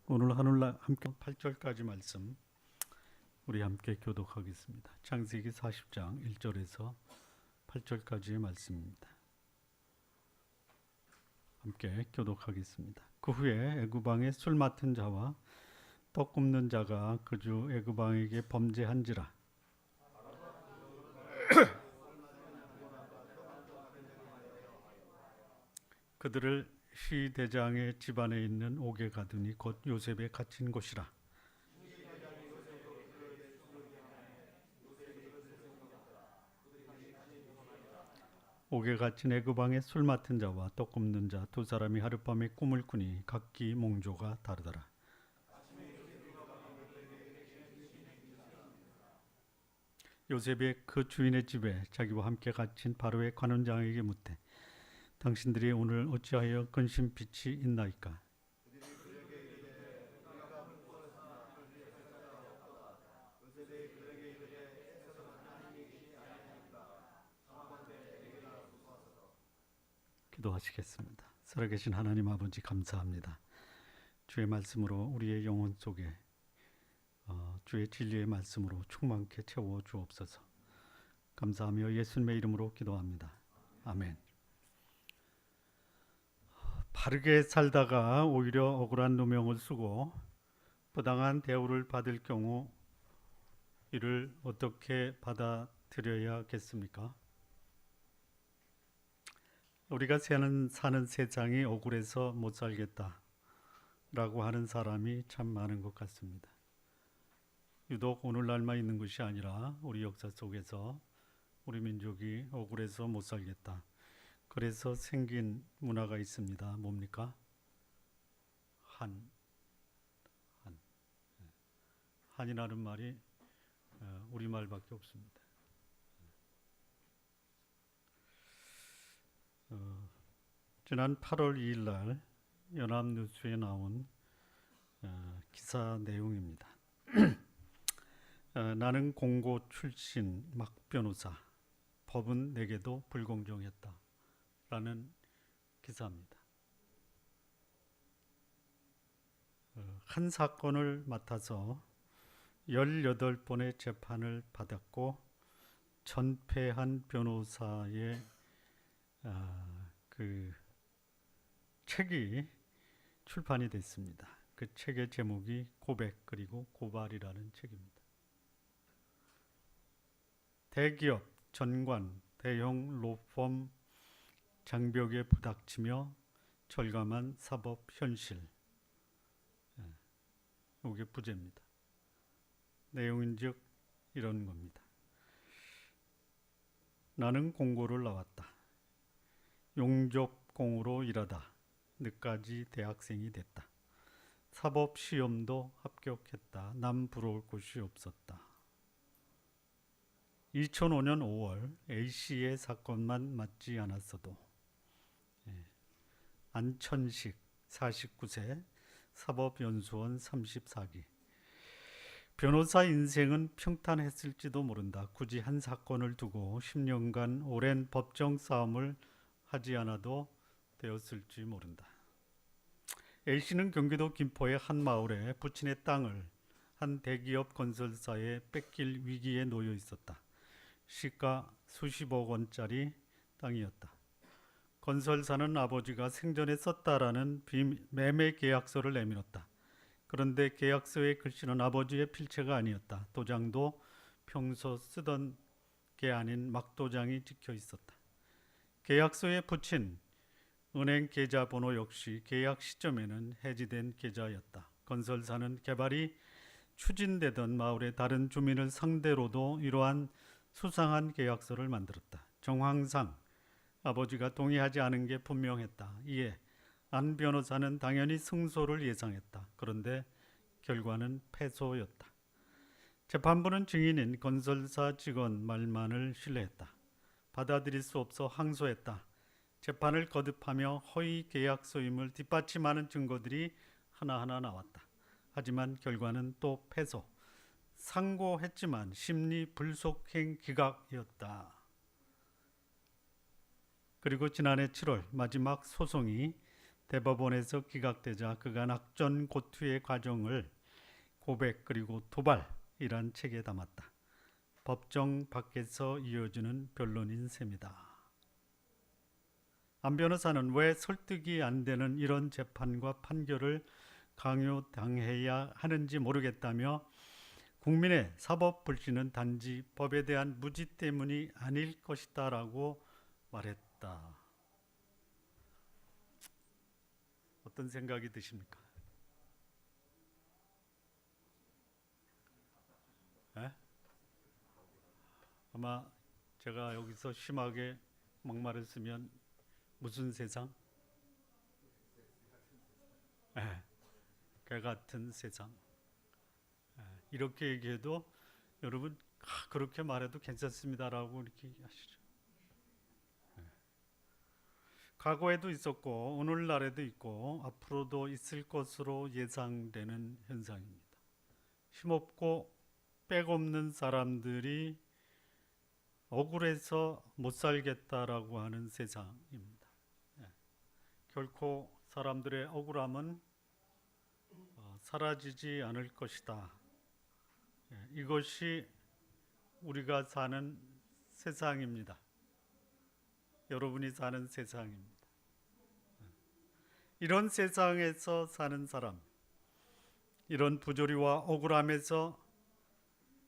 오늘 하늘날 함께 8절까지 말씀 우리 함께 교독하겠습니다. 창세기 40장 1절에서 8절까지의 말씀입니다. 함께 교독하겠습니다. 그 후에 애굽 왕의 술 맡은 자와 떡 굽는 자가 그 주 애굽 왕에게 범죄한지라. 그들을 시 대장의 집안에 있는 옥에 가두니 곧 요셉에 갇힌 곳이라. 옥에 갇힌 애굽 왕의 술 맡은 자와 떡 굽는 자 두 사람이 하룻밤에 꿈을 꾸니 각기 몽조가 다르더라. 요셉이 그 주인의 집에 자기와 함께 갇힌 바로의 관원장에게 묻되 당신들이 오늘 어찌하여 근심 빛이 있나이까? 기도하시겠습니다. 살아계신 하나님 아버지 감사합니다. 주의 말씀으로 우리의 영혼 속에 주의 진리의 말씀으로 충만케 채워 주옵소서. 감사하며 예수님의 이름으로 기도합니다. 아멘. 바르게 살다가 오히려 억울한 누명을 쓰고 부당한 대우를 받을 경우 이를 어떻게 받아들여야겠습니까? 우리가 사는 세상이 억울해서 못 살겠다라고 하는 사람이 참 많은 것 같습니다. 유독 오늘날만 있는 것이 아니라 우리 역사 속에서 우리 민족이 억울해서 못 살겠다. 그래서 생긴 문화가 있습니다. 뭡니까? 한이라는 말이 우리말밖에 없습니다. 지난 8월 2일 날 연합뉴스에 나온 기사 내용입니다. 나는 공고 출신 막 변호사, 법은 내게도 불공정했다 라는 기사입니다. 한 사건을 맡아서 18번의 재판을 받았고 전패한 변호사의 그 책이 출판이 됐습니다. 그 책의 제목이 고백 그리고 고발이라는 책입니다. 대기업, 전관, 대형 로펌 장벽에 부닥치며 절감한 사법 현실. 이게 부제입니다. 내용인즉 이런 겁니다. 나는 공고를 나왔다. 용접공으로 일하다 늦까지 대학생이 됐다. 사법시험도 합격했다. 남 부러울 곳이 없었다. 2005년 5월 A씨의 사건만 맞지 않았어도 안천식 49세 사법연수원 34기 변호사 인생은 평탄했을지도 모른다. 굳이 한 사건을 두고 10년간 오랜 법정 싸움을 하지 않아도 되었을지 모른다. A씨는 경기도 김포의 한 마을에 부친의 땅을 한 대기업 건설사에 뺏길 위기에 놓여 있었다. 시가 수십억 원짜리 땅이었다. 건설사는 아버지가 생전에 썼다라는 매매 계약서를 내밀었다. 그런데 계약서의 글씨는 아버지의 필체가 아니었다. 도장도 평소 쓰던 게 아닌 막도장이 찍혀 있었다. 계약서에 붙인 은행 계좌번호 역시 계약 시점에는 해지된 계좌였다. 건설사는 개발이 추진되던 마을의 다른 주민을 상대로도 이러한 수상한 계약서를 만들었다. 정황상 아버지가 동의하지 않은 게 분명했다. 이에 안 변호사는 당연히 승소를 예상했다. 그런데 결과는 패소였다. 재판부는 증인인 건설사 직원 말만을 신뢰했다. 받아들일 수 없어 항소했다. 재판을 거듭하며 허위 계약서임을 뒷받침하는 증거들이 하나하나 나왔다. 하지만 결과는 또 패소. 상고했지만 심리 불속행 기각이었다. 그리고 지난해 7월 마지막 소송이 대법원에서 기각되자 그가 낙전고투의 과정을 고백 그리고 도발이란 책에 담았다. 법정 밖에서 이어지는 변론인 셈이다. 안 변호사는 왜 설득이 안 되는 이런 재판과 판결을 강요당해야 하는지 모르겠다며 국민의 사법 불신은 단지 법에 대한 무지 때문이 아닐 것이다 라고 말했다. 어떤 생각이 드십니까? 에? 아마 제가 여기서 심하게 막말을 쓰면 무슨 세상? 개 같은 세상. 이렇게 얘기해도 여러분 그렇게 말해도 괜찮습니다라고 이렇게 하시죠. 과거에도 있었고 오늘날에도 있고 앞으로도 있을 것으로 예상되는 현상입니다. 힘없고 빽없는 사람들이 억울해서 못 살겠다라고 하는 세상입니다. 결코 사람들의 억울함은 사라지지 않을 것이다. 이것이 우리가 사는 세상입니다. 여러분이 사는 세상입니다. 이런 세상에서 사는 사람, 이런 부조리와 억울함에서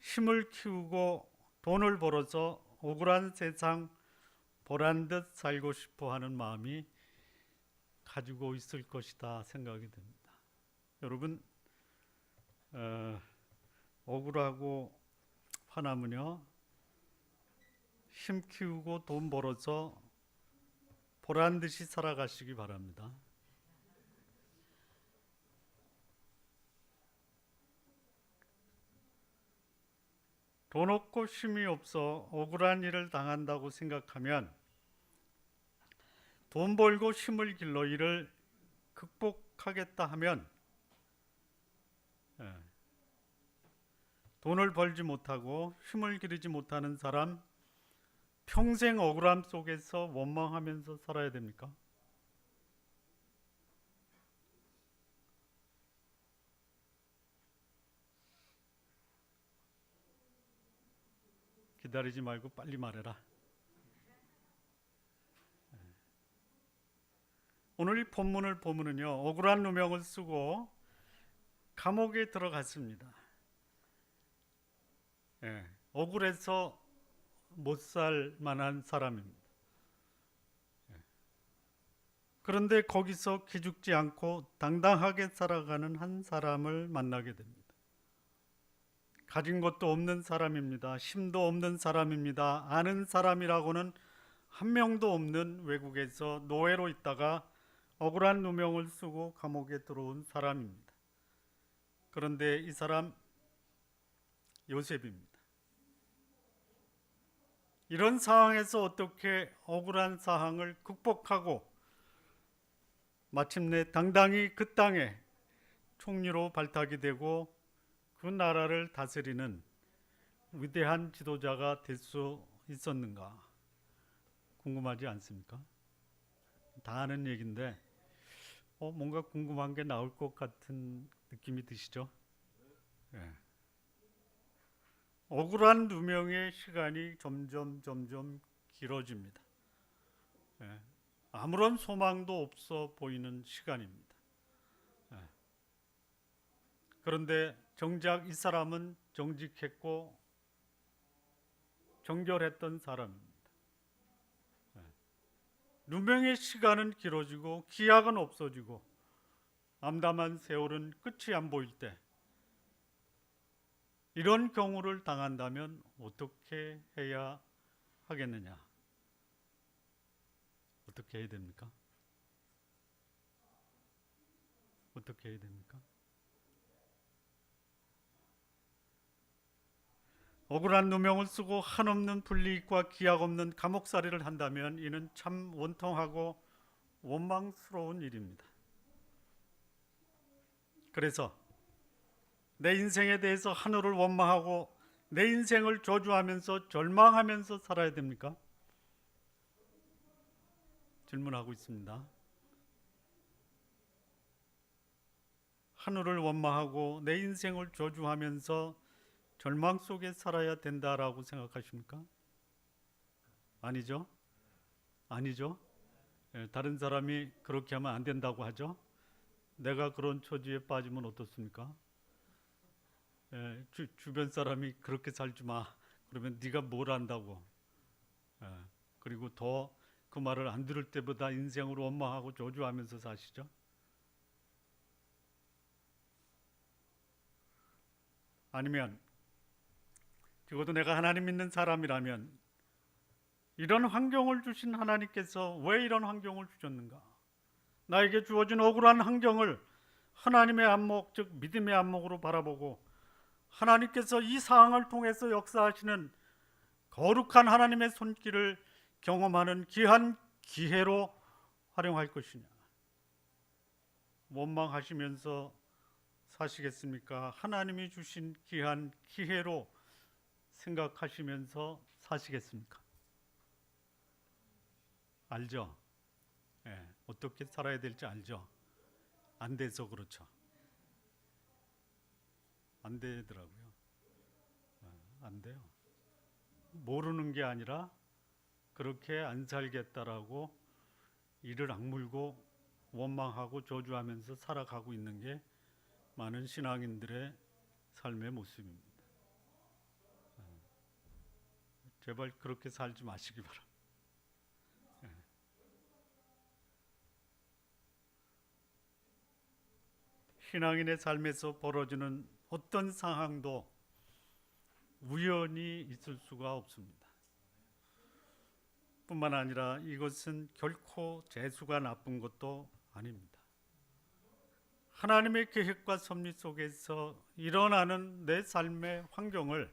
힘을 키우고 돈을 벌어서 억울한 세상 보란 듯 살고 싶어 하는 마음이 가지고 있을 것이다 생각이 듭니다. 여러분 억울하고 화나면요 힘 키우고 돈 벌어서 보란 듯이 살아가시기 바랍니다. 돈 없고 힘이 없어 억울한 일을 당한다고 생각하면 돈 벌고 힘을 길러 이를 극복하겠다 하면 돈을 벌지 못하고 힘을 기르지 못하는 사람 평생 억울함 속에서 원망하면서 살아야 됩니까? 기다리지 말고 빨리 말해라. 오늘 이 본문을 보면은요 억울한 누명을 쓰고 감옥에 들어갔습니다. 억울해서 못 살 만한 사람입니다. 그런데 거기서 기죽지 않고 당당하게 살아가는 한 사람을 만나게 됩니다. 가진 것도 없는 사람입니다. 힘도 없는 사람입니다. 아는 사람이라고는 한 명도 없는 외국에서 노예로 있다가 억울한 누명을 쓰고 감옥에 들어온 사람입니다. 그런데 이 사람 요셉입니다. 이런 상황에서 어떻게 억울한 상황을 극복하고 마침내 당당히 그 땅에 총리로 발탁이 되고 그 나라를 다스리는 위대한 지도자가 될 수 있었는가 궁금하지 않습니까? 다 아는 얘기인데 뭔가 궁금한 게 나올 것 같은 느낌이 드시죠? 억울한 누명의 시간이 점점 길어집니다. 아무런 소망도 없어 보이는 시간입니다. 그런데 정작 이 사람은 정직했고 정결했던 사람입니다. 누명의 시간은 길어지고 기약은 없어지고 암담한 세월은 끝이 안 보일 때 이런 경우를 당한다면 어떻게 해야 하겠느냐? 어떻게 해야 됩니까? 어떻게 해야 됩니까? 억울한 누명을 쓰고 한없는 불이익과 기약 없는 감옥살이를 한다면 이는 참 원통하고 원망스러운 일입니다. 그래서 내 인생에 대해서 하늘을 원망하고 내 인생을 저주하면서 절망하면서 살아야 됩니까? 질문하고 있습니다. 하늘을 원망하고 내 인생을 저주하면서 절망 속에 살아야 된다라고 생각하십니까? 아니죠? 아니죠? 다른 사람이 그렇게 하면 안 된다고 하죠? 내가 그런 처지에 빠지면 어떻습니까? 주변 사람이 그렇게 살지 마. 그러면 네가 뭘 안다고. 그리고 더 그 말을 안 들을 때보다 인생을 원망하고 저주하면서 사시죠? 아니면 적어도 내가 하나님 믿는 사람이라면 이런 환경을 주신 하나님께서 왜 이런 환경을 주셨는가? 나에게 주어진 억울한 환경을 하나님의 안목, 즉 믿음의 안목으로 바라보고 하나님께서 이 상황을 통해서 역사하시는 거룩한 하나님의 손길을 경험하는 귀한 기회로 활용할 것이냐? 원망하시면서 사시겠습니까? 하나님이 주신 귀한 기회로 생각하시면서 사시겠습니까? 알죠? 어떻게 살아야 될지 알죠? 안 돼서 그렇죠. 안 되더라고요. 안 돼요. 모르는 게 아니라 그렇게 안 살겠다라고 이를 악물고 원망하고 저주하면서 살아가고 있는 게 많은 신앙인들의 삶의 모습입니다. 제발 그렇게 살지 마시기 바랍니다. 신앙인의 삶에서 벌어지는 어떤 상황도 우연히 있을 수가 없습니다. 뿐만 아니라 이것은 결코 재수가 나쁜 것도 아닙니다. 하나님의 계획과 섭리 속에서 일어나는 내 삶의 환경을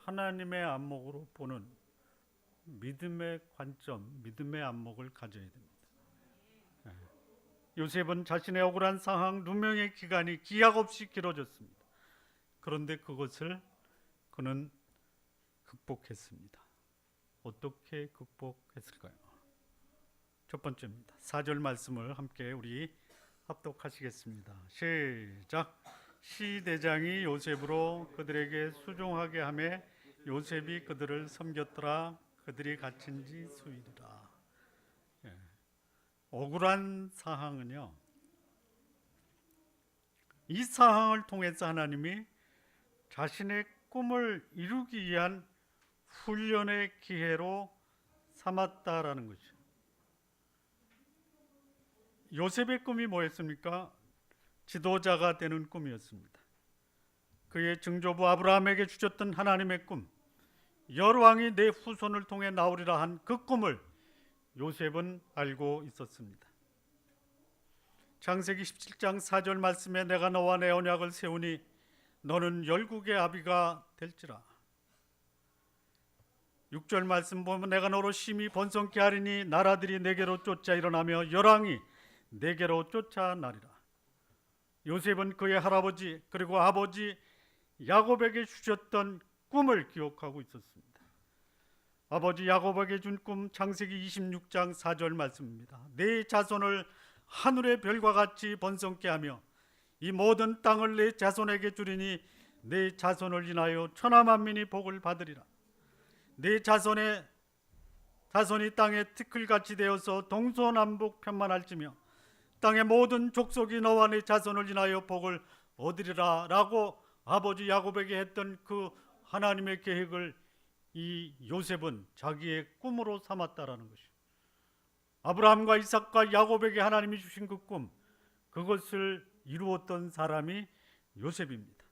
하나님의 안목으로 보는 믿음의 관점, 믿음의 안목을 가져야 됩니다. 요셉은 자신의 억울한 상황, 누명의 기간이 기약 없이 길어졌습니다. 그런데 그것을 그는 극복했습니다. 어떻게 극복했을까요? 첫 번째입니다. 4절 말씀을 함께 우리 합독하시겠습니다. 시작. 시대장이 요셉으로 그들에게 수종하게 하매 요셉이 그들을 섬겼더라. 그들이 갇힌 지 수일이라. 억울한 상황은요, 이 상황을 통해서 하나님이 자신의 꿈을 이루기 위한 훈련의 기회로 삼았다라는 것이죠. 요셉의 꿈이 뭐였습니까? 지도자가 되는 꿈이었습니다. 그의 증조부 아브라함에게 주셨던 하나님의 꿈, 열왕이 내 후손을 통해 나오리라 한 그 꿈을 요셉은 알고 있었습니다. 창세기 17장 4절 말씀에 내가 너와 내 언약을 세우니 너는 열국의 아비가 될지라. 6절 말씀 보면 내가 너로 심히 번성케 하리니 나라들이 내게로 쫓아 일어나며 열왕이 내게로 쫓아나리라. 요셉은 그의 할아버지 그리고 아버지 야곱에게 주셨던 꿈을 기억하고 있었습니다. 아버지 야곱에게 준 꿈 창세기 26장 4절 말씀입니다. 내 자손을 하늘의 별과 같이 번성케 하며 이 모든 땅을 내 자손에게 주리니 내 자손을 인하여 천하 만민이 복을 받으리라. 내 자손이 땅의 티끌같이 되어서 동서남북 편만할지며 땅의 모든 족속이 너와 내 자손을 인하여 복을 얻으리라 라고 아버지 야곱에게 했던 그 하나님의 계획을 이 요셉은 자기의 꿈으로 삼았다라는 것이죠. 아브라함과 이삭과 야곱에게 하나님이 주신 그 꿈, 그것을 이루었던 사람이 요셉입니다.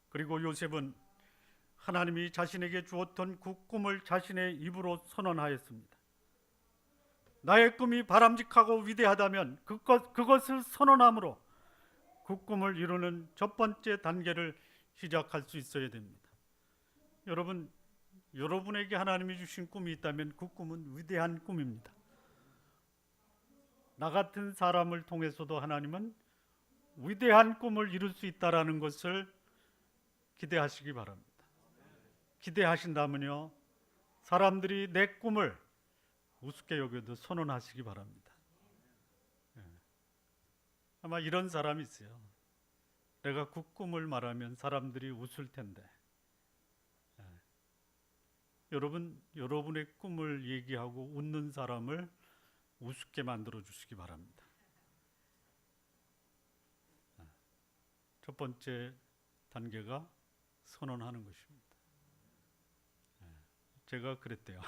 그리고 요셉은 하나님이 자신에게 주었던 그 꿈을 자신의 입으로 선언하였습니다. 나의 꿈이 바람직하고 위대하다면 그것을 선언함으로 그 꿈을 이루는 첫 번째 단계를 시작할 수 있어야 됩니다. 여러분, 여러분에게 하나님이 주신 꿈이 있다면 그 꿈은 위대한 꿈입니다. 나 같은 사람을 통해서도 하나님은 위대한 꿈을 이룰 수 있다라는 것을 기대하시기 바랍니다. 기대하신다면요, 사람들이 내 꿈을 우습게 여겨도 선언하시기 바랍니다. 아마 이런 사람이 있어요. 내가 그 꿈을 말하면 사람들이 웃을 텐데. 여러분, 여러분의 꿈을 얘기하고 웃는 사람을 우습게 만들어 주시기 바랍니다. 첫 번째 단계가 선언하는 것입니다. 제가 그랬대요.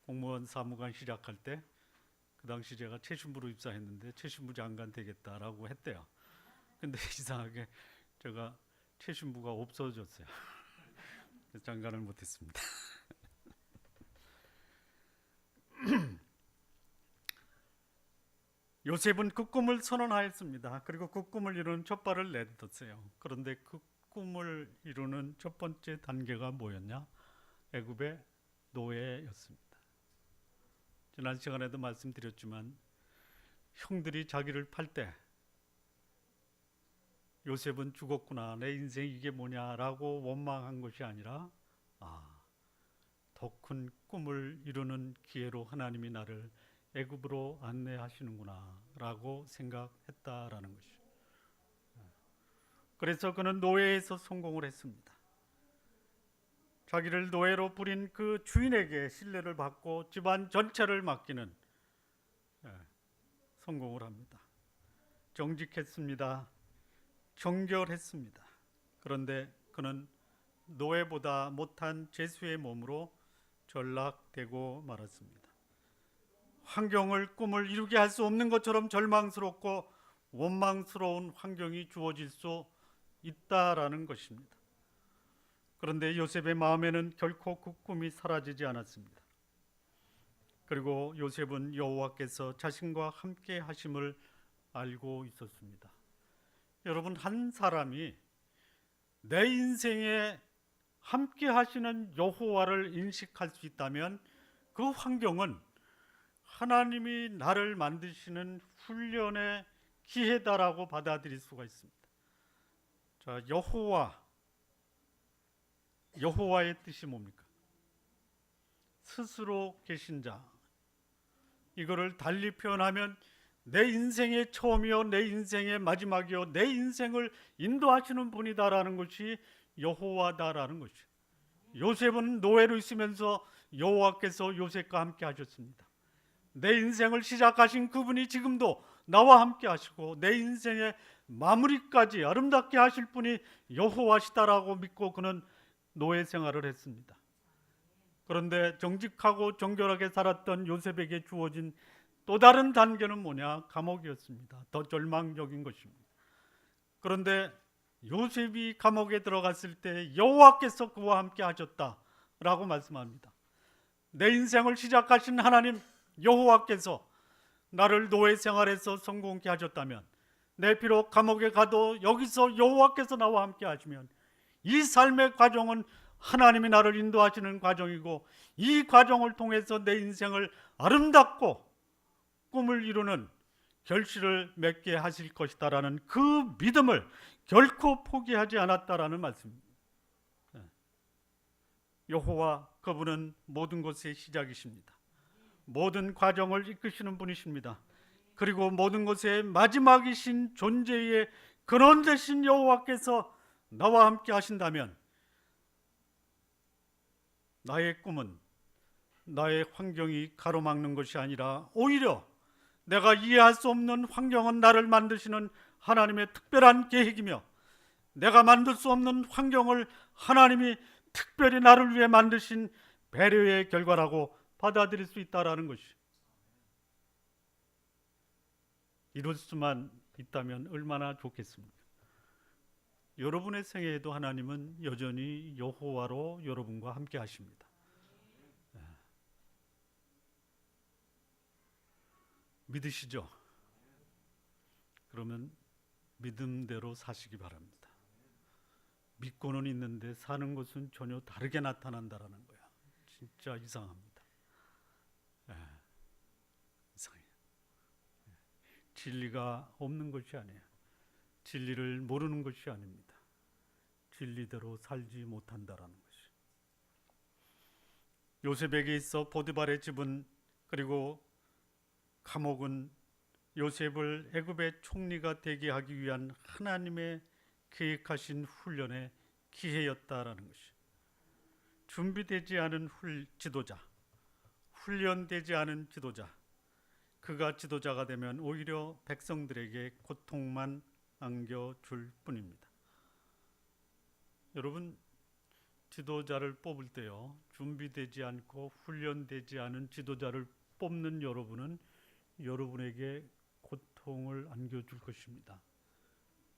공무원 사무관 시작할 때 그 당시 제가 최신부로 입사했는데 최신부 장관 되겠다라고 했대요. 근데 이상하게 제가 최신부가 없어졌어요. 그래서 장관을 못했습니다. 요셉은 그 꿈을 선언하였습니다. 그리고 그 꿈을 이루는 첫 발을 내딛었어요. 그런데 그 꿈을 이루는 첫 번째 단계가 뭐였냐? 애굽의 노예였습니다. 지난 시간에도 말씀드렸지만 형들이 자기를 팔 때 요셉은 죽었구나, 내 인생 이게 뭐냐라고 원망한 것이 아니라 더 큰 꿈을 이루는 기회로 하나님이 나를 애굽으로 안내하시는구나 라고 생각했다라는 것이죠. 그래서 그는 노예에서 성공을 했습니다. 자기를 노예로 부린 그 주인에게 신뢰를 받고 집안 전체를 맡기는 성공을 합니다. 정직했습니다. 정결했습니다. 그런데 그는 노예보다 못한 죄수의 몸으로 전락되고 말았습니다. 환경을 꿈을 이루게 할 수 없는 것처럼 절망스럽고 원망스러운 환경이 주어질 수 있다라는 것입니다. 그런데 요셉의 마음에는 결코 그 꿈이 사라지지 않았습니다. 그리고 요셉은 여호와께서 자신과 함께 하심을 알고 있었습니다. 여러분, 한 사람이 내 인생에 함께 하시는 여호와를 인식할 수 있다면 그 환경은 하나님이 나를 만드시는 훈련의 기회다라고 받아들일 수가 있습니다. 자, 여호와의 뜻이 뭡니까? 스스로 계신 자. 이거를 달리 표현하면 내 인생의 처음이요, 내 인생의 마지막이요, 내 인생을 인도하시는 분이다라는 것이 여호와다라는 것이죠. 요셉은 노예로 있으면서 여호와께서 요셉과 함께 하셨습니다. 내 인생을 시작하신 그분이 지금도 나와 함께 하시고 내 인생의 마무리까지 아름답게 하실 분이 여호와시다라고 믿고 그는 노예 생활을 했습니다. 그런데 정직하고 정결하게 살았던 요셉에게 주어진 또 다른 단계는 뭐냐? 감옥이었습니다. 더 절망적인 것입니다. 그런데 요셉이 감옥에 들어갔을 때 여호와께서 그와 함께 하셨다라고 말씀합니다. 내 인생을 시작하신 하나님 여호와께서 나를 노예 생활에서 성공케 하셨다면, 내 비록 감옥에 가도 여기서 여호와께서 나와 함께 하시면 이 삶의 과정은 하나님이 나를 인도하시는 과정이고, 이 과정을 통해서 내 인생을 아름답고 꿈을 이루는 결실을 맺게 하실 것이다라는 그 믿음을 결코 포기하지 않았다라는 말씀입니다. 여호와, 그분은 모든 것의 시작이십니다. 모든 과정을 이끄시는 분이십니다. 그리고 모든 것의 마지막이신 존재의 근원 되신 여호와께서 나와 함께 하신다면 나의 꿈은 나의 환경이 가로막는 것이 아니라 오히려 내가 이해할 수 없는 환경은 나를 만드시는 하나님의 특별한 계획이며, 내가 만들 수 없는 환경을 하나님이 특별히 나를 위해 만드신 배려의 결과라고 받아들일 수 있다라는 것이, 이룰 수만 있다면 얼마나 좋겠습니까? 여러분의 생애에도 하나님은 여전히 여호와로 여러분과 함께 하십니다. 믿으시죠? 그러면 믿음대로 사시기 바랍니다. 믿고는 있는데 사는 것은 전혀 다르게 나타난다라는 거야. 진짜 이상합니다. 이상해요. 진리가 없는 것이 아니에요. 진리를 모르는 것이 아닙니다. 진리대로 살지 못한다라는 것이. 요셉에게 있어 보디발의 집은, 그리고 감옥은 요셉을 애굽의 총리가 되게 하기 위한 하나님의 계획하신 훈련의 기회였다라는 것이. 준비되지 않은 지도자, 훈련되지 않은 지도자, 그가 지도자가 되면 오히려 백성들에게 고통만 안겨줄 뿐입니다. 여러분, 지도자를 뽑을 때요, 준비되지 않고 훈련되지 않은 지도자를 뽑는 여러분은 여러분에게 고통을 안겨줄 것입니다.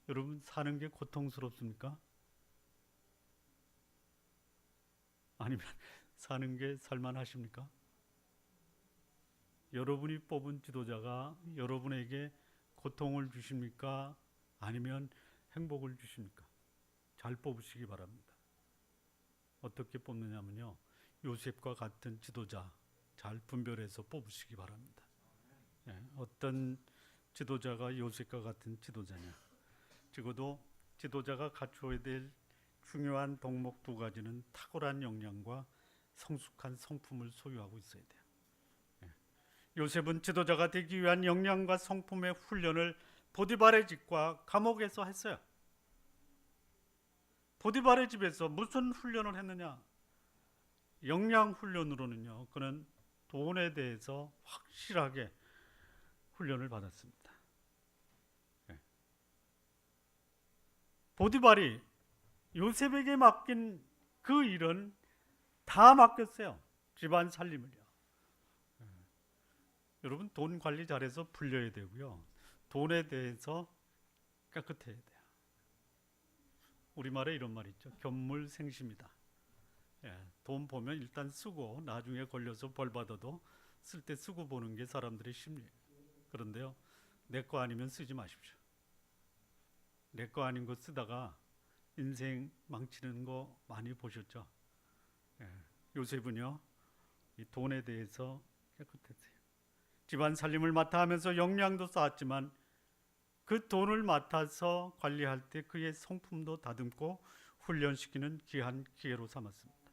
여러분, 사는 게 고통스럽습니까? 아니면 사는 게 살만하십니까? 여러분이 뽑은 지도자가 여러분에게 고통을 주십니까? 아니면 행복을 주십니까? 잘 뽑으시기 바랍니다. 어떻게 뽑느냐면요, 요셉과 같은 지도자 잘 분별해서 뽑으시기 바랍니다. 어떤 지도자가 요셉과 같은 지도자냐? 적어도 지도자가 갖추어야 될 중요한 덕목 두 가지는 탁월한 역량과 성숙한 성품을 소유하고 있어야 돼요. 요셉은 지도자가 되기 위한 역량과 성품의 훈련을 보디발의 집과 감옥에서 했어요. 보디발의 집에서 무슨 훈련을 했느냐? 역량 훈련으로는요, 그는 돈에 대해서 확실하게 훈련을 받았습니다. 보디발이 요셉에게 맡긴 그 일은 다 맡겼어요. 집안 살림을요. 여러분, 돈 관리 잘해서 불려야 되고요, 돈에 대해서 깨끗해야 돼요. 우리말에 이런 말이 있죠. 견물생심이다. 돈 보면 일단 쓰고 나중에 걸려서 벌 받아도 쓸 때 쓰고 보는 게 사람들의 심리예요. 그런데요, 내 거 아니면 쓰지 마십시오. 내 거 아닌 거 쓰다가 인생 망치는 거 많이 보셨죠? 요셉은요, 이 돈에 대해서 깨끗했어요. 집안 살림을 맡아 하면서 역량도 쌓았지만 그 돈을 맡아서 관리할 때 그의 성품도 다듬고 훈련시키는 귀한 기회로 삼았습니다.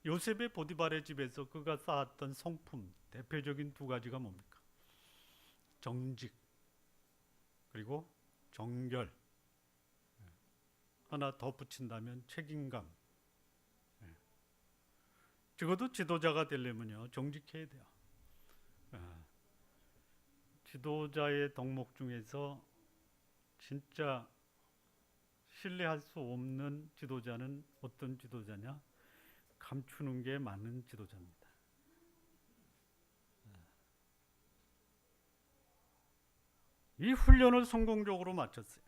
요셉의 보디발의 집에서 그가 쌓았던 성품, 대표적인 두 가지가 뭡니까? 정직, 그리고 정결. 하나 더 붙인다면 책임감. 적어도 지도자가 되려면요, 정직해야 돼요. 지도자의 덕목 중에서 진짜 신뢰할 수 없는 지도자는 어떤 지도자냐? 감추는 게 많은 지도자입니다. 이 훈련을 성공적으로 마쳤어요.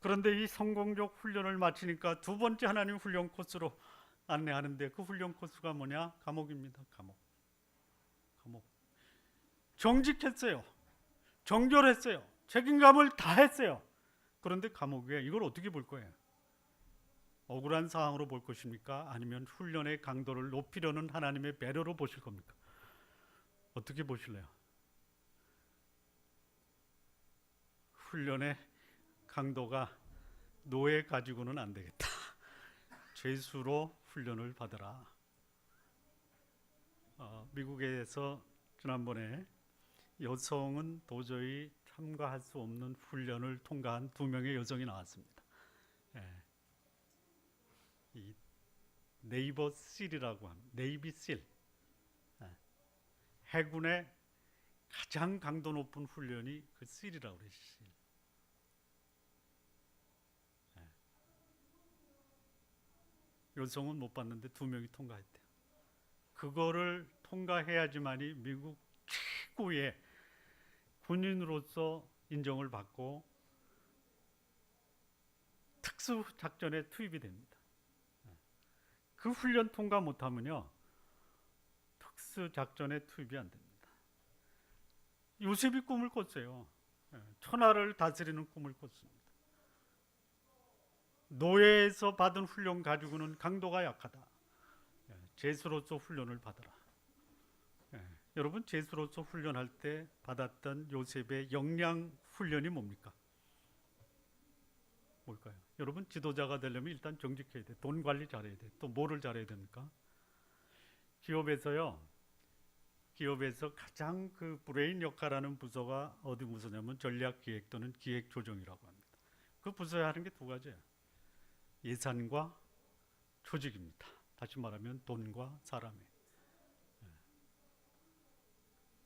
그런데 이 성공적 훈련을 마치니까 두 번째 하나님 훈련 코스로 안내하는데, 그 훈련 코스가 뭐냐? 감옥입니다. 감옥. 정직했어요. 정결했어요. 책임감을 다했어요. 그런데 감옥에 이걸 어떻게 볼 거예요? 억울한 상황으로 볼 것입니까? 아니면 훈련의 강도를 높이려는 하나님의 배려로 보실 겁니까? 어떻게 보실래요? 훈련의 강도가 노예 가지고는 안 되겠다. 죄수로 훈련을 받아라. 미국에서 지난번에 여성은 도저히 참가할 수 없는 훈련을 통과한 2명의 여성이 나왔습니다. 이 네이버 실이라고 합니다. 네이비 실. 해군의 가장 강도 높은 훈련이 그 실이라고 그래요. 실. 여성은 못 봤는데 2명이 통과했대요. 그거를 통과해야지만이 미국 최고의 군인으로서 인정을 받고 특수작전에 투입이 됩니다. 그 훈련 통과 못하면요, 특수작전에 투입이 안 됩니다. 요셉이 꿈을 꿨어요. 천하를 다스리는 꿈을 꿨습니다. 노예에서 받은 훈련 가지고는 강도가 약하다. 죄수로서 훈련을 받아라. 여러분, 죄수로서 훈련할 때 받았던 요셉의 역량 훈련이 뭡니까? 뭘까요? 여러분, 지도자가 되려면 일단 정직해야 돼. 돈 관리 잘해야 돼. 또 뭐를 잘해야 됩니까? 기업에서요, 기업에서 가장 그 브레인 역할하는 부서가 어디 부서냐면 전략기획 또는 기획조정이라고 합니다. 그 부서에 하는 게 두 가지예요. 예산과 조직입니다. 다시 말하면 돈과 사람이.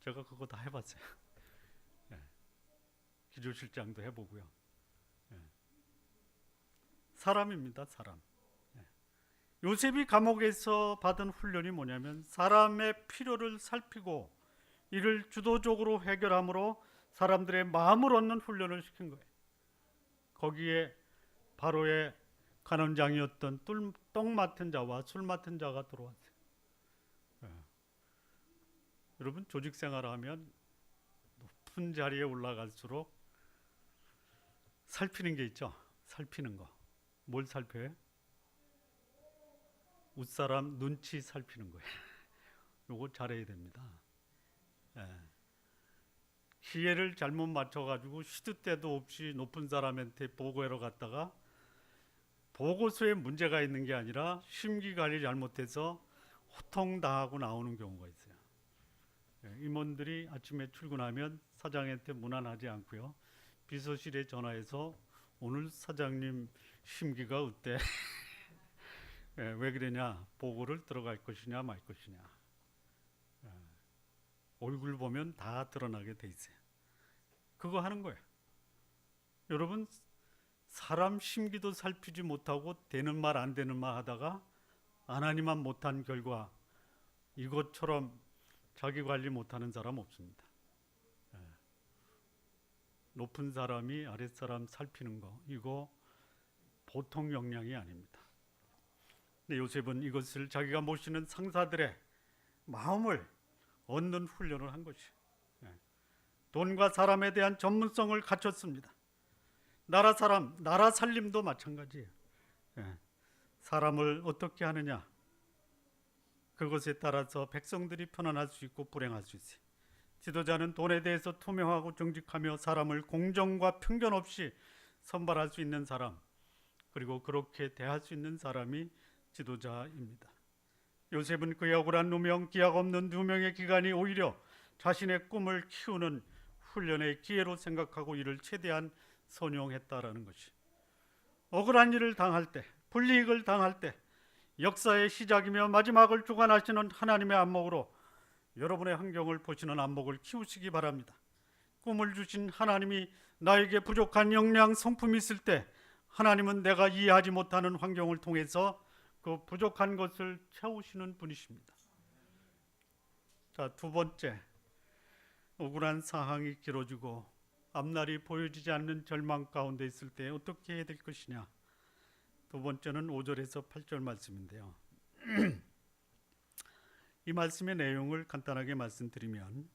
제가 그거 다 해봤어요. 기조실장도 해보고요. 사람입니다. 사람. 요셉이 감옥에서 받은 훈련이 뭐냐면 사람의 필요를 살피고 이를 주도적으로 해결함으로 사람들의 마음을 얻는 훈련을 시킨 거예요. 거기에 바로의 간원장이었던 떡 맡은 자와 술 맡은 자가 들어왔어요. 여러분 조직 생활하면 높은 자리에 올라갈수록 살피는 게 있죠. 살피는 거. 뭘 살펴요? 윗사람 눈치 살피는 거예요. 요거 잘해야 됩니다. 기회를 잘못 맞춰가지고 시도 때도 없이 높은 사람한테 보고하러 갔다가 보고서에 문제가 있는 게 아니라 심기 관리 잘못해서 호통당하고 나오는 경우가 있어요. 임원들이 아침에 출근하면 사장한테 무난하지 않고요. 비서실에 전화해서 오늘 사장님 심기가 어때? 왜 그러냐? 보고를 들어갈 것이냐 말 것이냐. 얼굴 보면 다 드러나게 돼 있어요. 그거 하는 거예요. 여러분 사람 심기도 살피지 못하고 되는 말 안 되는 말 하다가 하나님만 못한 결과 이것처럼 자기 관리 못하는 사람 없습니다. 높은 사람이 아랫사람 살피는 거 이거 보통 역량이 아닙니다. 근데 요셉은 이것을 자기가 모시는 상사들의 마음을 얻는 훈련을 한 것이 돈과 사람에 대한 전문성을 갖췄습니다. 나라 살림도 마찬가지예요. 사람을 어떻게 하느냐 그것에 따라서 백성들이 편안할 수 있고 불행할 수 있어요. 지도자는 돈에 대해서 투명하고 정직하며 사람을 공정과 편견 없이 선발할 수 있는 사람 그리고 그렇게 대할 수 있는 사람이 지도자입니다. 요셉은 그의 억울한 누명, 기약 없는 누명의 기간이 오히려 자신의 꿈을 키우는 훈련의 기회로 생각하고 이를 최대한 선용했다라는 것이 억울한 일을 당할 때, 불이익을 당할 때 역사의 시작이며 마지막을 주관하시는 하나님의 안목으로 여러분의 환경을 보시는 안목을 키우시기 바랍니다. 꿈을 주신 하나님이 나에게 부족한 역량, 성품이 있을 때 하나님은 내가 이해하지 못하는 환경을 통해서 그 부족한 것을 채우시는 분이십니다. 자, 두 번째, 억울한 상황이 길어지고 앞날이 보여지지 않는 절망 가운데 있을 때 어떻게 해야 될 것이냐. 두 번째는 5절에서 8절 말씀인데요. 이 말씀의 내용을 간단하게 말씀드리면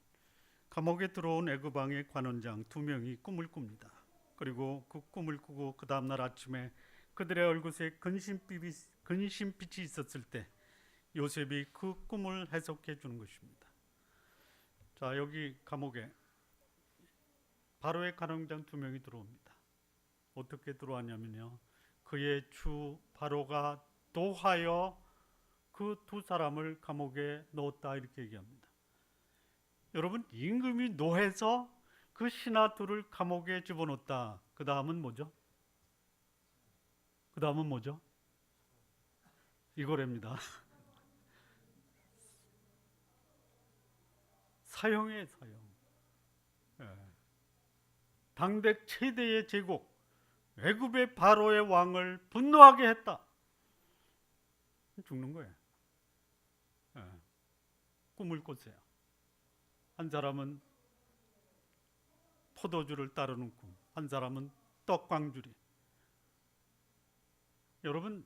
감옥에 들어온 애굽 왕의 관원장 2명이 꿈을 꿉니다. 그리고 그 꿈을 꾸고 그 다음날 아침에 그들의 얼굴에 근심빛이 있었을 때 요셉이 그 꿈을 해석해 주는 것입니다. 자, 여기 감옥에 바로의 관원장 2명이 들어옵니다. 어떻게 들어왔냐면요, 그의 주 바로가 도하여 그 두 사람을 감옥에 넣었다 이렇게 얘기합니다. 여러분 임금이 노해서 그 신하 둘을 감옥에 집어넣었다. 그 다음은 뭐죠? 이거랍니다. 사형이에요, 사형. 당대 최대의 제국 애굽의 바로의 왕을 분노하게 했다. 죽는 거예요. 꿈을 꿨어요. 한 사람은 포도주를 따르는 꿈, 한 사람은 떡광주리. 여러분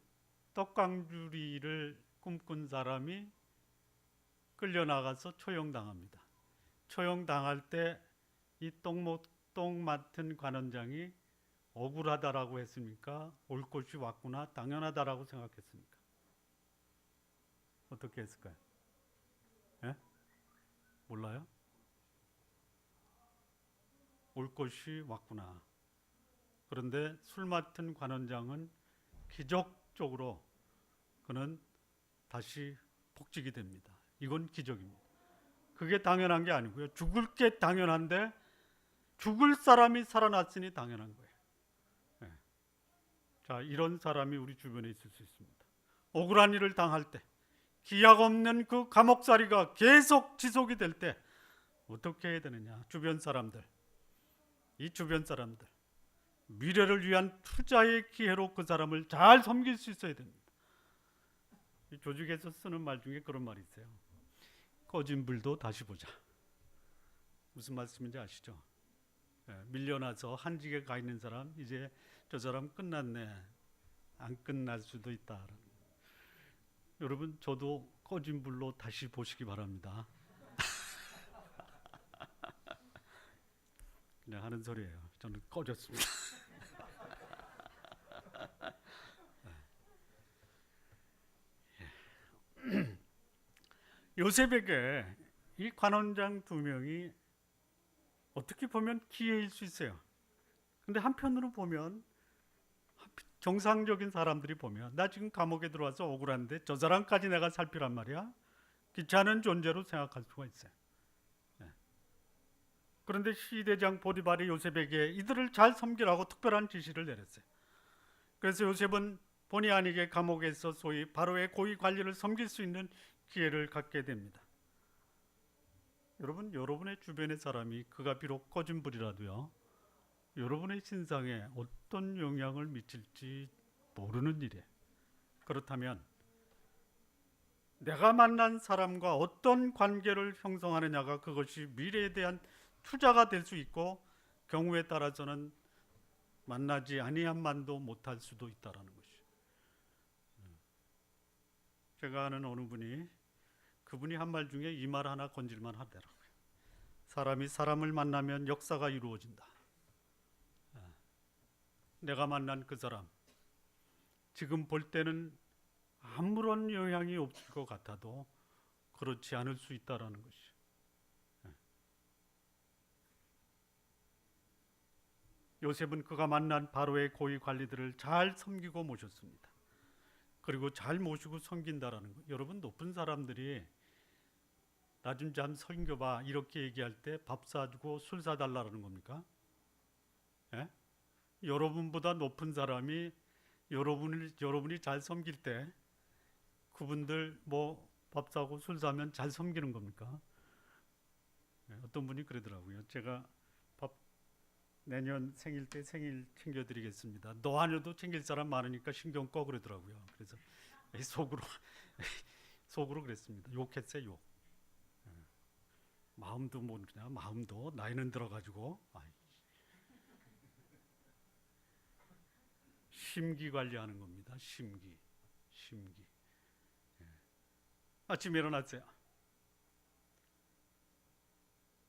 떡광주리를 꿈꾼 사람이 끌려나가서 초용당합니다. 초용당할 때 이 떡 맡은 관원장이 억울하다라고 했습니까? 올 것이 왔구나 당연하다라고 생각했습니까? 어떻게 했을까요? 몰라요? 올 것이 왔구나. 그런데 술 맡은 관원장은 기적적으로 그는 다시 복직이 됩니다. 이건 기적입니다. 그게 당연한 게 아니고요. 죽을 게 당연한데 죽을 사람이 살아났으니 당연한 거예요. 네. 자, 이런 사람이 우리 주변에 있을 수 있습니다. 억울한 일을 당할 때, 기약 없는 그 감옥살이가 계속 지속이 될 때 어떻게 해야 되느냐? 주변 사람들, 이 주변 사람들, 미래를 위한 투자의 기회로 그 사람을 잘 섬길 수 있어야 됩니다. 이 조직에서 쓰는 말 중에 그런 말이 있어요. 꺼진 불도 다시 보자. 무슨 말씀인지 아시죠? 밀려나서 한직에 가 있는 사람, 이제 저 사람 끝났네, 안 끝날 수도 있다. 여러분, 저도 꺼진 불로 다시 보시기 바랍니다. 그냥 하는 소리예요. 저는 꺼졌습니다. 요셉에게 이 관원장 두 명이 어떻게 보면 기회일 수 있어요. 근데 한편으로 보면, 정상적인 사람들이 보면, 나 지금 감옥에 들어와서 억울한데 저 사람까지 내가 살피란 말이야? 귀찮은 존재로 생각할 수가 있어요. 그런데 시대장 보디발이 요셉에게 이들을 잘 섬기라고 특별한 지시를 내렸어요. 그래서 요셉은 본의 아니게 감옥에서 소위 바로의 고위 관리를 섬길 수 있는 기회를 갖게 됩니다. 여러분, 여러분의 주변의 사람이 그가 비록 꺼진 불이라도요, 여러분의 신상에 어떤 영향을 미칠지 모르는 일이에요. 그렇다면 내가 만난 사람과 어떤 관계를 형성하느냐가 그것이 미래에 대한 투자가 될 수 있고, 경우에 따라서는 만나지 아니한 만도 못할 수도 있다라는 것이. 제가 아는 어느 분이, 그분이 한 말 중에 이 말 하나 건질만 하더라고요. 사람이 사람을 만나면 역사가 이루어진다. 내가 만난 그 사람, 지금 볼 때는 아무런 영향이 없을 것 같아도 그렇지 않을 수 있다라는 것이. 요셉은 그가 만난 바로의 고위 관리들을 잘 섬기고 모셨습니다. 그리고 잘 모시고 섬긴다라는 것. 여러분, 높은 사람들이 나 좀 잘 섬겨봐 이렇게 얘기할 때 밥 사주고 술 사달라는 겁니까? 예? 여러분보다 높은 사람이 여러분이 잘 섬길 때 그분들 뭐 밥 사고 술 사면 잘 섬기는 겁니까? 예, 어떤 분이 그러더라고요. 제가 밥 내년 생일 때 생일 챙겨드리겠습니다. 너 아니어도 챙길 사람 많으니까 신경 꺼 그러더라고요. 그래서 속으로 그랬습니다. 욕했어요, 욕. 마음도 모르냐, 마음도 나이는 들어가지고. 심기 관리하는 겁니다. 심기. 아침에 일어났어요.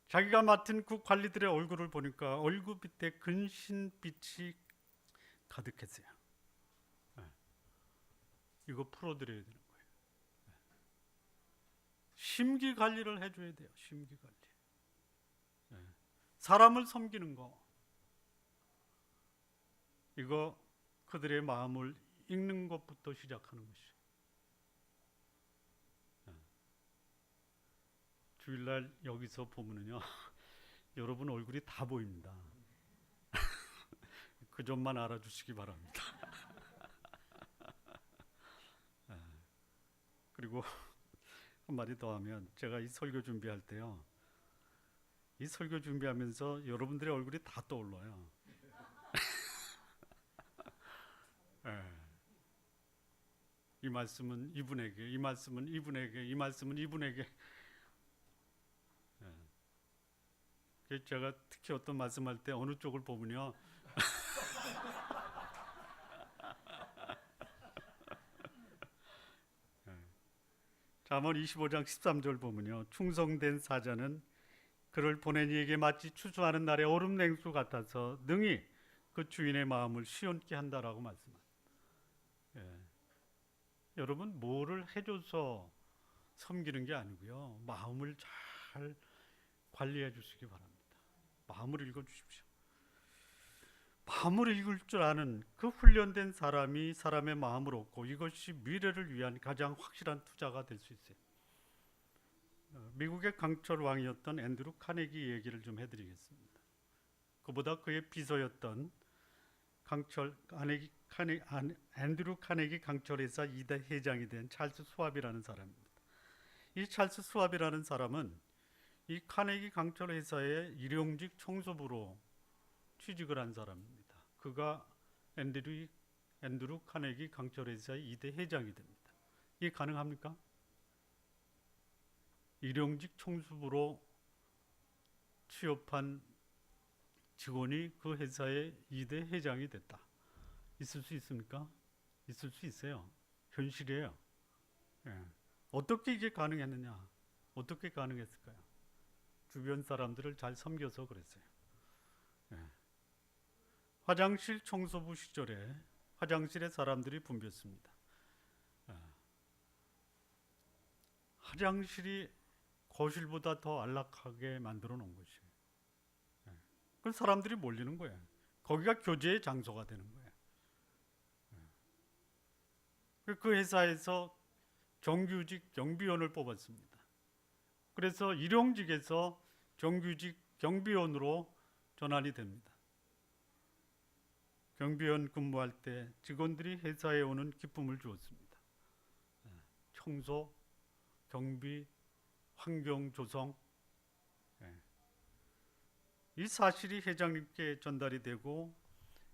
자기가 맡은 그 관리들의 얼굴을 보니까 얼굴 밑에 근신빛이 가득했어요. 이거 풀어드려야 되는 거예요. 심기 관리를 해줘야 돼요. 심기 관리. 사람을 섬기는 거, 이거 그들의 마음을 읽는 것부터 시작하는 것이. 주일날 여기서 보면은요, 여러분 얼굴이 다 보입니다. 그 점만 알아주시기 바랍니다. 그리고 한마디 더 하면, 제가 이 설교 준비할 때요, 이 설교 준비하면서 여러분들의 얼굴이 다 떠올라요. 이 말씀은 이분에게, 이 말씀은 이분에게, 이 말씀은 이분에게. 제가 특히 어떤 말씀할 때 어느 쪽을 보면요, 잠언 25장 13절 보면요, 충성된 사자는 그를 보낸 이에게 마치 추수하는 날의 얼음 냉수 같아서 능히 그 주인의 마음을 시원케 한다라고 말씀합니다. 여러분, 뭐를 해줘서 섬기는 게 아니고요, 마음을 잘 관리해 주시기 바랍니다. 마음을 읽어 주십시오. 마음을 읽을 줄 아는 그 훈련된 사람이 사람의 마음을 얻고, 이것이 미래를 위한 가장 확실한 투자가 될 수 있어요. 미국의 강철 왕이었던 앤드루 카네기 얘기를 좀 해드리겠습니다. 그보다 그의 비서였던 앤드루 카네기 강철회사 2대 회장이 된 찰스 스왑이라는 사람입니다. 이 찰스 스왑이라는 사람은 이 카네기 강철회사의 일용직 청소부로 취직을 한 사람입니다. 그가 앤드루 카네기 강철회사의 2대 회장이 됩니다. 이게 가능합니까? 일용직 청소부로 취업한 직원이 그 회사의 2대 회장이 됐다. 있을 수 있습니까? 있을 수 있어요. 현실이에요. 예. 어떻게 이게 가능했느냐? 어떻게 가능했을까요? 주변 사람들을 잘 섬겨서 그랬어요. 예. 화장실 청소부 시절에 화장실에 사람들이 붐볐습니다. 예. 화장실이 거실보다 더 안락하게 만들어 놓은 것이에요. 예. 그 사람들이 몰리는 거예요. 거기가 교제의 장소가 되는 거예요. 예. 그 회사에서 정규직 경비원을 뽑았습니다. 그래서 일용직에서 정규직 경비원으로 전환이 됩니다. 경비원 근무할 때 직원들이 회사에 오는 기쁨을 주었습니다. 청소, 경비, 환경 조성. 이 사실이 회장님께 전달이 되고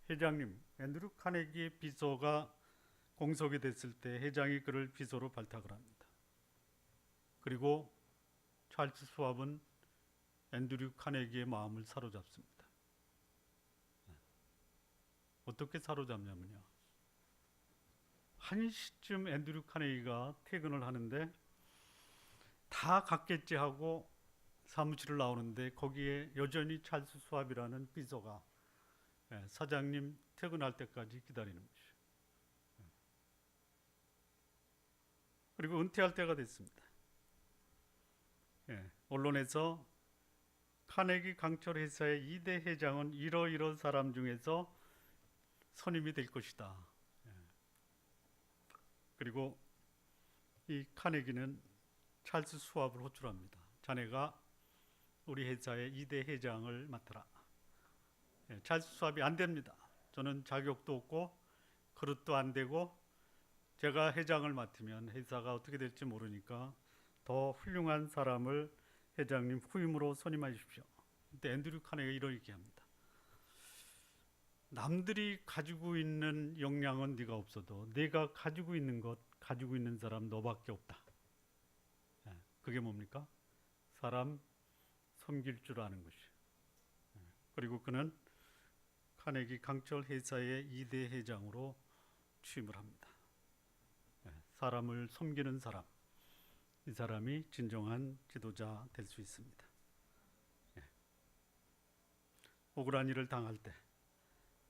회장님 앤드루 카네기의 비서가 공석이 됐을 때 회장이 그를 비서로 발탁을 합니다. 그리고 찰스 스왑은 앤드루 카네기의 마음을 사로잡습니다. 어떻게 사로잡냐면요. 1시쯤 앤드루 카네기가 퇴근을 하는데 다 갔겠지 하고 사무실을 나오는데 거기에 여전히 찰스 스왑이라는 비서가 사장님 퇴근할 때까지 기다리는 것이죠. 그리고 은퇴할 때가 됐습니다. 언론에서 카네기 강철 회사의 2대 회장은 이러이러 사람 중에서 선임이 될 것이다. 그리고 이 카네기는 찰스 스왑을 호출합니다. 자네가 우리 회사의 2대 회장을 맡아라. 찰스 스왑이 안 됩니다. 저는 자격도 없고 그릇도 안 되고 제가 회장을 맡으면 회사가 어떻게 될지 모르니까 더 훌륭한 사람을 회장님 후임으로 선임하십시오. 그때 앤드루 카네기가 이렇게 얘기합니다. 남들이 가지고 있는 역량은 네가 없어도 내가 가지고 있는 것 가지고 있는 사람 너밖에 없다. 그게 뭡니까? 사람 섬길 줄 아는 것이. 그리고 그는 카네기 강철 회사의 2대 회장으로 취임을 합니다. 사람을 섬기는 사람, 이 사람이 진정한 지도자 될 수 있습니다. 억울한 일을 당할 때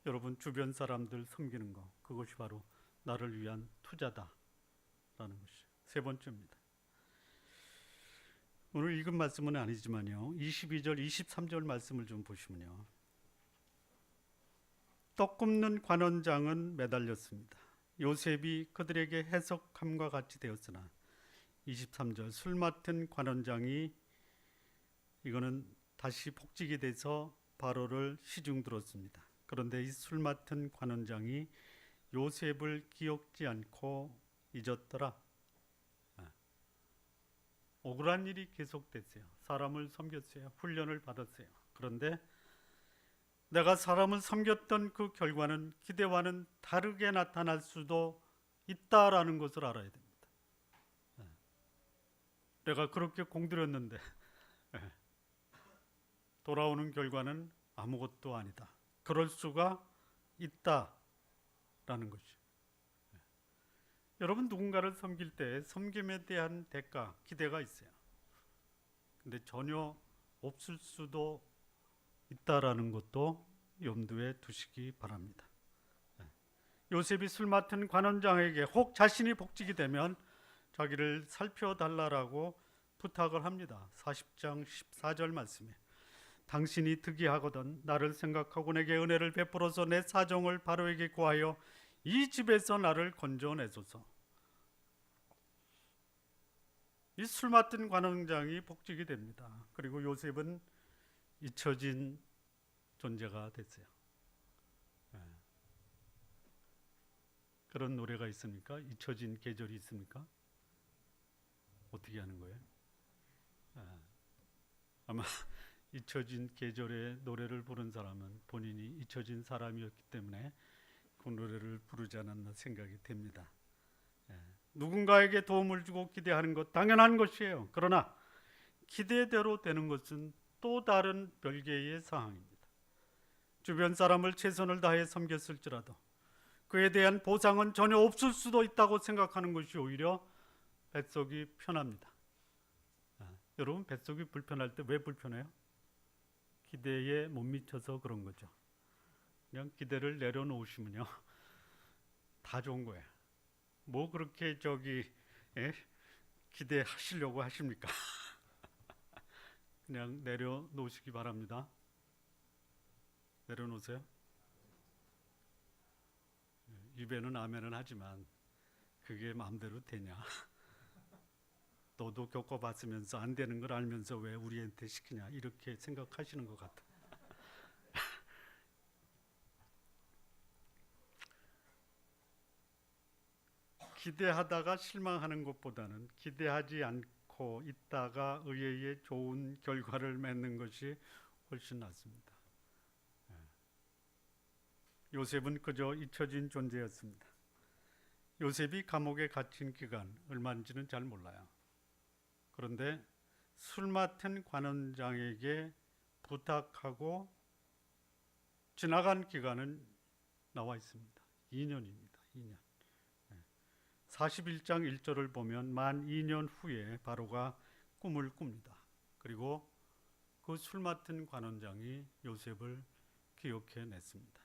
여러분 주변 사람들 섬기는 거, 그것이 바로 나를 위한 투자다라는 것이 세 번째입니다. 오늘 읽은 말씀은 아니지만요, 22절, 23절 말씀을 좀 보시면요, 떡 굽는 관원장은 매달렸습니다. 요셉이 그들에게 해석함과 같이 되었으나 23절 술 맡은 관원장이 이거는 다시 복직이 돼서 바로를 시중 들었습니다. 그런데 이 술 맡은 관원장이 요셉을 기억지 않고 잊었더라. 억울한 일이 계속됐어요. 사람을 섬겼어요. 훈련을 받았어요. 그런데 내가 사람을 섬겼던 그 결과는 기대와는 다르게 나타날 수도 있다라는 것을 알아야 됩니다. 내가 그렇게 공들였는데 돌아오는 결과는 아무것도 아니다. 그럴 수가 있다라는 것이. 여러분 누군가를 섬길 때 섬김에 대한 대가, 기대가 있어요. 근데 전혀 없을 수도 있다라는 것도 염두에 두시기 바랍니다. 요셉이 술 맡은 관원장에게 혹 자신이 복직이 되면 자기를 살펴달라고 부탁을 합니다. 40장 14절 말씀에 당신이 득이하거든 나를 생각하고 내게 은혜를 베풀어서 내 사정을 바로에게 구하여 이 집에서 나를 건져내소서. 이 술 맡은 관원장이 복직이 됩니다. 그리고 요셉은 잊혀진 존재가 됐어요. 그런 노래가 있습니까? 잊혀진 계절이 있습니까? 어떻게 하는 거예요? 아마 잊혀진 계절의 노래를 부른 사람은 본인이 잊혀진 사람이었기 때문에 그 노래를 부르지 않았나 생각이 됩니다. 누군가에게 도움을 주고 기대하는 것 당연한 것이에요. 그러나 기대대로 되는 것은 또 다른 별개의 상황입니다. 주변 사람을 최선을 다해 섬겼을지라도 그에 대한 보상은 전혀 없을 수도 있다고 생각하는 것이 오히려 뱃속이 편합니다. 여러분, 뱃속이 불편할 때 왜 불편해요? 기대에 못 미쳐서 그런 거죠. 그냥 기대를 내려놓으시면요 다 좋은 거예요. 뭐 그렇게 기대하시려고 하십니까? 그냥 내려놓으시기 바랍니다. 내려놓으세요. 입에는 아멘은 하지만 그게 마음대로 되냐? 너도 겪어봤으면서 안 되는 걸 알면서 왜 우리한테 시키냐? 이렇게 생각하시는 것 같아. 기대하다가 실망하는 것보다는 기대하지 않고 있다가 의외의 좋은 결과를 맺는 것이 훨씬 낫습니다. 요셉은 그저 잊혀진 존재였습니다. 요셉이 감옥에 갇힌 기간 얼마인지는 잘 몰라요. 그런데 술 맡은 관원장에게 부탁하고 지나간 기간은 나와 있습니다. 2년입니다. 2년. 41장 1절을 보면 만 2년 후에 바로가 꿈을 꿉니다. 그리고 그 술 맡은 관원장이 요셉을 기억해 냈습니다.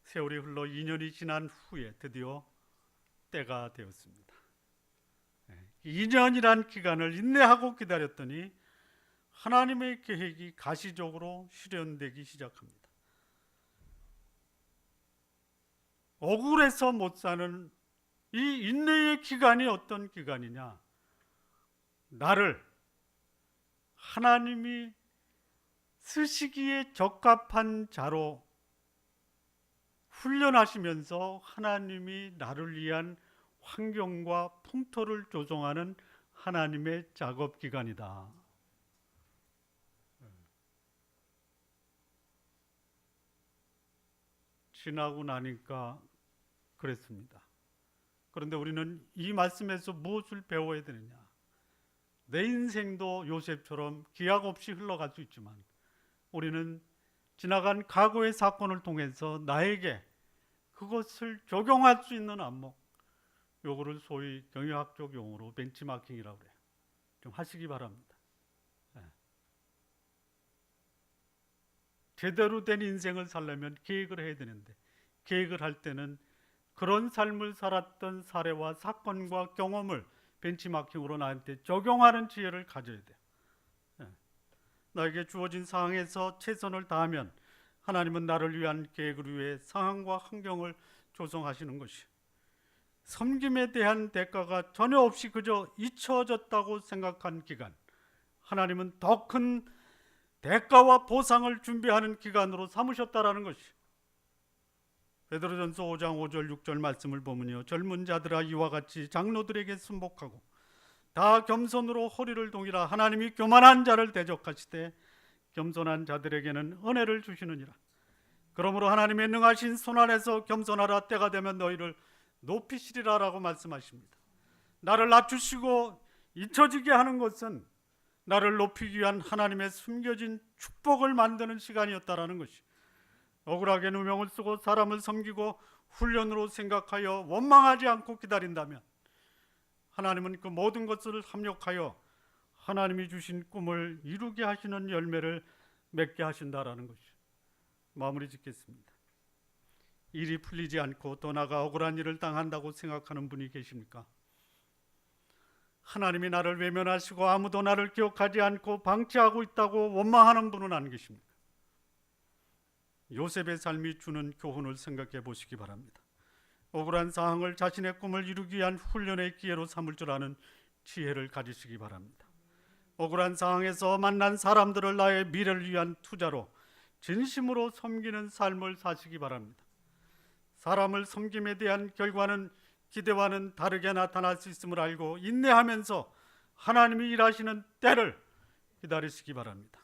세월이 흘러 2년이 지난 후에 드디어 때가 되었습니다. 2년이란 기간을 인내하고 기다렸더니 하나님의 계획이 가시적으로 실현되기 시작합니다. 억울해서 못 사는 이 인내의 기간이 어떤 기간이냐? 나를 하나님이 쓰시기에 적합한 자로 훈련하시면서 하나님이 나를 위한 환경과 풍토를 조성하는 하나님의 작업 기간이다. 지나고 나니까 그랬습니다. 그런데 우리는 이 말씀에서 무엇을 배워야 되느냐? 내 인생도 요셉처럼 기약 없이 흘러갈 수 있지만 우리는 지나간 과거의 사건을 통해서 나에게 그것을 적용할 수 있는 안목, 요거를 소위 경영학적 용어로 벤치마킹이라고 그래요. 좀 하시기 바랍니다. 제대로 된 인생을 살려면 계획을 해야 되는데 계획을 할 때는 그런 삶을 살았던 사례와 사건과 경험을 벤치마킹으로 나한테 적용하는 지혜를 가져야 돼요. 나에게 주어진 상황에서 최선을 다하면 하나님은 나를 위한 계획을 위해 상황과 환경을 조성하시는 것이 섬김에 대한 대가가 전혀 없이 그저 잊혀졌다고 생각한 기간, 하나님은 더 큰 대가와 보상을 준비하는 기간으로 삼으셨다라는 것이 베드로전서 5장 5절 6절 말씀을 보면요, 젊은 자들아 이와 같이 장로들에게 순복하고 다 겸손으로 허리를 동이라. 하나님이 교만한 자를 대적하시되 겸손한 자들에게는 은혜를 주시느니라. 그러므로 하나님의 능하신 손 안에서 겸손하라. 때가 되면 너희를 높이시리라 라고 말씀하십니다. 나를 낮추시고 잊혀지게 하는 것은 나를 높이기 위한 하나님의 숨겨진 축복을 만드는 시간이었다라는 것이, 억울하게 누명을 쓰고 사람을 섬기고 훈련으로 생각하여 원망하지 않고 기다린다면 하나님은 그 모든 것을 합력하여 하나님이 주신 꿈을 이루게 하시는 열매를 맺게 하신다라는 것이. 마무리 짓겠습니다. 일이 풀리지 않고 더 나아가 억울한 일을 당한다고 생각하는 분이 계십니까? 하나님이 나를 외면하시고 아무도 나를 기억하지 않고 방치하고 있다고 원망하는 분은 안 계십니까? 요셉의 삶이 주는 교훈을 생각해 보시기 바랍니다. 억울한 상황을 자신의 꿈을 이루기 위한 훈련의 기회로 삼을 줄 아는 지혜를 가지시기 바랍니다. 억울한 상황에서 만난 사람들을 나의 미래를 위한 투자로 진심으로 섬기는 삶을 사시기 바랍니다. 사람을 섬김에 대한 결과는 기대와는 다르게 나타날 수 있음을 알고 인내하면서 하나님이 일하시는 때를 기다리시기 바랍니다.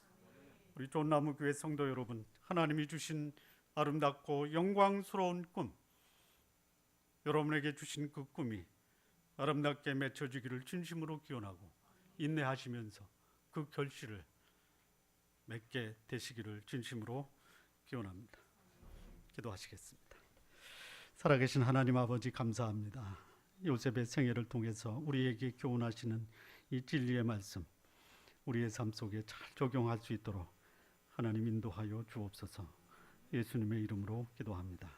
우리 쫀나무교회 성도 여러분, 하나님이 주신 아름답고 영광스러운 꿈, 여러분에게 주신 그 꿈이 아름답게 맺혀지기를 진심으로 기원하고 인내하시면서 그 결실을 맺게 되시기를 진심으로 기원합니다. 기도하시겠습니다. 살아계신 하나님 아버지, 감사합니다. 요셉의 생애를 통해서 우리에게 교훈하시는 이 진리의 말씀, 우리의 삶 속에 잘 적용할 수 있도록 하나님 인도하여 주옵소서. 예수님의 이름으로 기도합니다.